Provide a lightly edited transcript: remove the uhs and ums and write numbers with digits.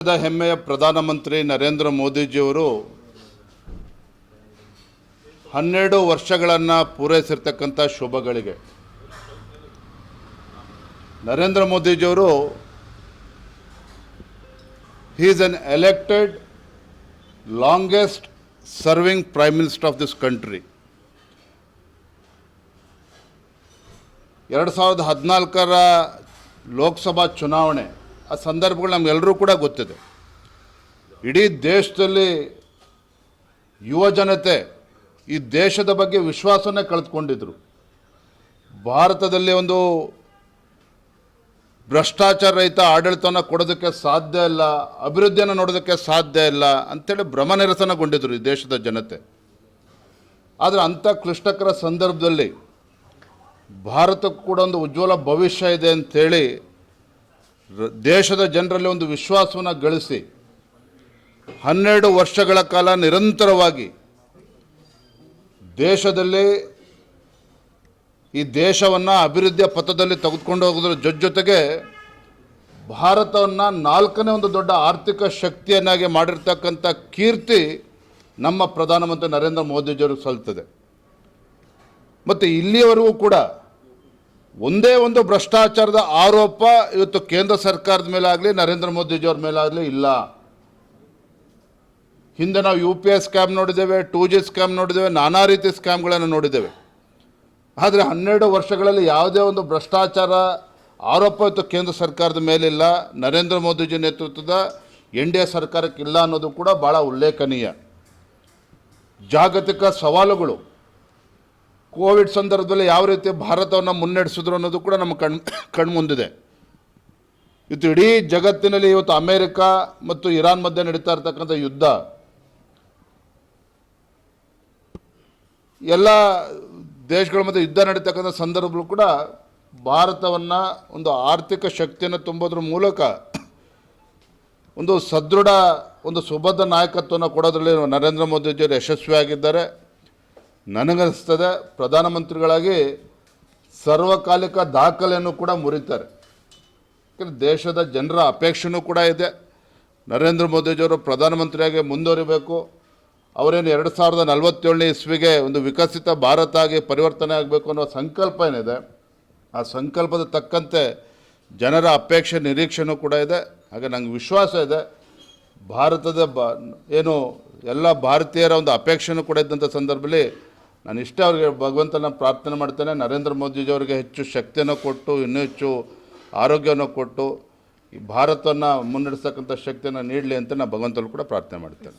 ಹೆಮ್ಮೆಯ ಪ್ರಧಾನಮಂತ್ರಿ ನರೇಂದ್ರ ಮೋದಿಜಿಯವರು 12 ವರ್ಷಗಳನ್ನು ಪೂರೈಸಿರ್ತಕ್ಕಂಥ ಶುಭಗಳಿಗೆ ನರೇಂದ್ರ ಮೋದಿಜಿಯವರು he is an elected longest serving prime minister of this country. 2014ರ Lok Sabha ಚುನಾವಣೆ ಆ ಸಂದರ್ಭಗಳು ನಮಗೆಲ್ಲರೂ ಕೂಡ ಗೊತ್ತಿದೆ. ಇಡೀ ದೇಶದಲ್ಲಿ ಯುವ ಜನತೆ ಈ ದೇಶದ ಬಗ್ಗೆ ವಿಶ್ವಾಸನೇ ಕಳೆದುಕೊಂಡಿದ್ರು. ಭಾರತದಲ್ಲಿ ಒಂದು ಭ್ರಷ್ಟಾಚಾರ ರಹಿತ ಆಡಳಿತವನ್ನು ಕೊಡೋದಕ್ಕೆ ಸಾಧ್ಯ ಇಲ್ಲ, ಅಭಿವೃದ್ಧಿಯನ್ನು ನೋಡೋದಕ್ಕೆ ಸಾಧ್ಯ ಇಲ್ಲ ಅಂಥೇಳಿ ಭ್ರಮನಿರಸನಗೊಂಡಿದ್ದರು ಈ ದೇಶದ ಜನತೆ. ಆದರೆ ಅಂಥ ಕ್ಲಿಷ್ಟಕರ ಸಂದರ್ಭದಲ್ಲಿ ಭಾರತಕ್ಕೂ ಕೂಡ ಒಂದು ಉಜ್ವಲ ಭವಿಷ್ಯ ಇದೆ ಅಂಥೇಳಿ ದೇಶದ ಜನರಲ್ಲಿ ಒಂದು ವಿಶ್ವಾಸವನ್ನು ಗಳಿಸಿ 12 ವರ್ಷಗಳ ಕಾಲ ನಿರಂತರವಾಗಿ ದೇಶದಲ್ಲಿ ಈ ದೇಶವನ್ನು ಅಭಿವೃದ್ಧಿಯ ಪಥದಲ್ಲಿ ತೆಗೆದುಕೊಂಡು ಹೋಗೋದ್ರ ಜೊತೆಗೆ ಭಾರತವನ್ನು 4ನೇ ಒಂದು ದೊಡ್ಡ ಆರ್ಥಿಕ ಶಕ್ತಿಯನ್ನಾಗಿ ಮಾಡಿರ್ತಕ್ಕಂಥ ಕೀರ್ತಿ ನಮ್ಮ ಪ್ರಧಾನಮಂತ್ರಿ ನರೇಂದ್ರ ಮೋದಿಜಿಯವರು ಸಲ್ತದೆ. ಮತ್ತು ಇಲ್ಲಿಯವರೆಗೂ ಕೂಡ ಒಂದೇ ಒಂದು ಭ್ರಷ್ಟಾಚಾರದ ಆರೋಪ ಇವತ್ತು ಕೇಂದ್ರ ಸರ್ಕಾರದ ಮೇಲಾಗಲಿ ನರೇಂದ್ರ ಮೋದಿಜಿಯವ್ರ ಮೇಲಾಗಲಿ ಇಲ್ಲ. ಹಿಂದೆ ನಾವು UPI ಸ್ಕ್ಯಾಮ್ ನೋಡಿದ್ದೇವೆ, 2G ಸ್ಕ್ಯಾಮ್ ನೋಡಿದ್ದೇವೆ, ನಾನಾ ರೀತಿ ಸ್ಕ್ಯಾಮ್ಗಳನ್ನು ನೋಡಿದ್ದೇವೆ. ಆದರೆ 12 ವರ್ಷಗಳಲ್ಲಿ ಯಾವುದೇ ಒಂದು ಭ್ರಷ್ಟಾಚಾರ ಆರೋಪ ಇವತ್ತು ಕೇಂದ್ರ ಸರ್ಕಾರದ ಮೇಲಿಲ್ಲ, ನರೇಂದ್ರ ಮೋದಿಜಿ ನೇತೃತ್ವದ NDA ಸರ್ಕಾರಕ್ಕಿಲ್ಲ ಅನ್ನೋದು ಕೂಡ ಭಾಳ ಉಲ್ಲೇಖನೀಯ. ಜಾಗತಿಕ ಸವಾಲುಗಳು ಕೋವಿಡ್ ಸಂದರ್ಭದಲ್ಲಿ ಯಾವ ರೀತಿ ಭಾರತವನ್ನು ಮುನ್ನಡೆಸಿದ್ರು ಅನ್ನೋದು ಕೂಡ ನಮ್ಮ ಕಣ್ಮುಂದಿದೆ. ಇವತ್ತು ಇಡೀ ಜಗತ್ತಿನಲ್ಲಿ ಇವತ್ತು ಅಮೇರಿಕ ಮತ್ತು ಇರಾನ್ ಮಧ್ಯೆ ನಡೀತಾ ಇರ್ತಕ್ಕಂಥ ಯುದ್ಧ, ಎಲ್ಲ ದೇಶಗಳ ಮಧ್ಯೆ ಯುದ್ಧ ನಡೀತಕ್ಕಂಥ ಸಂದರ್ಭಗಳು ಕೂಡ ಭಾರತವನ್ನು ಒಂದು ಆರ್ಥಿಕ ಶಕ್ತಿಯನ್ನು ತುಂಬೋದ್ರ ಮೂಲಕ ಒಂದು ಸದೃಢ ಒಂದು ಸುಬದ್ಧ ನಾಯಕತ್ವವನ್ನು ಕೊಡೋದ್ರಲ್ಲಿ ನರೇಂದ್ರ ಮೋದಿಜಿಯವರು ಯಶಸ್ವಿಯಾಗಿದ್ದಾರೆ. ನನಗನ್ನಿಸ್ತದೆ ಪ್ರಧಾನಮಂತ್ರಿಗಳಾಗಿ ಸರ್ವಕಾಲಿಕ ದಾಖಲೆಯನ್ನು ಕೂಡ ಮುರಿತಾರೆ. ಯಾಕಂದರೆ ದೇಶದ ಜನರ ಅಪೇಕ್ಷೆಯೂ ಕೂಡ ಇದೆ. ನರೇಂದ್ರ ಮೋದಿಜಿಯವರು ಪ್ರಧಾನಮಂತ್ರಿಯಾಗಿ ಮುಂದುವರಿಬೇಕು. ಅವರೇನು 2047ನೇ ಇಸ್ವಿಗೆ ಒಂದು ವಿಕಸಿತ ಭಾರತ ಆಗಿ ಪರಿವರ್ತನೆ ಆಗಬೇಕು ಅನ್ನೋ ಸಂಕಲ್ಪ ಏನಿದೆ, ಆ ಸಂಕಲ್ಪದ ತಕ್ಕಂತೆ ಜನರ ಅಪೇಕ್ಷೆ ನಿರೀಕ್ಷೆಯೂ ಕೂಡ ಇದೆ. ಹಾಗೆ ನಂಗೆ ವಿಶ್ವಾಸ ಇದೆ ಭಾರತದ ಏನು ಎಲ್ಲ ಭಾರತೀಯರ ಒಂದು ಅಪೇಕ್ಷೆಯೂ ಕೂಡ ಇದ್ದಂಥ ಸಂದರ್ಭದಲ್ಲಿ ನಾನು ಇಷ್ಟೇ ಅವರಿಗೆ ಭಗವಂತನ ಪ್ರಾರ್ಥನೆ ಮಾಡ್ತೇನೆ, ನರೇಂದ್ರ ಮೋದಿಜಿಯವರಿಗೆ ಹೆಚ್ಚು ಶಕ್ತಿಯನ್ನು ಕೊಟ್ಟು ಇನ್ನೂ ಹೆಚ್ಚು ಆರೋಗ್ಯವನ್ನು ಕೊಟ್ಟು ಈ ಭಾರತವನ್ನು ಮುನ್ನಡೆಸ್ತಕ್ಕಂಥ ಶಕ್ತಿಯನ್ನು ನೀಡಲಿ ಅಂತ ನಾನು ಭಗವಂತನು ಕೂಡ ಪ್ರಾರ್ಥನೆ ಮಾಡ್ತೇನೆ.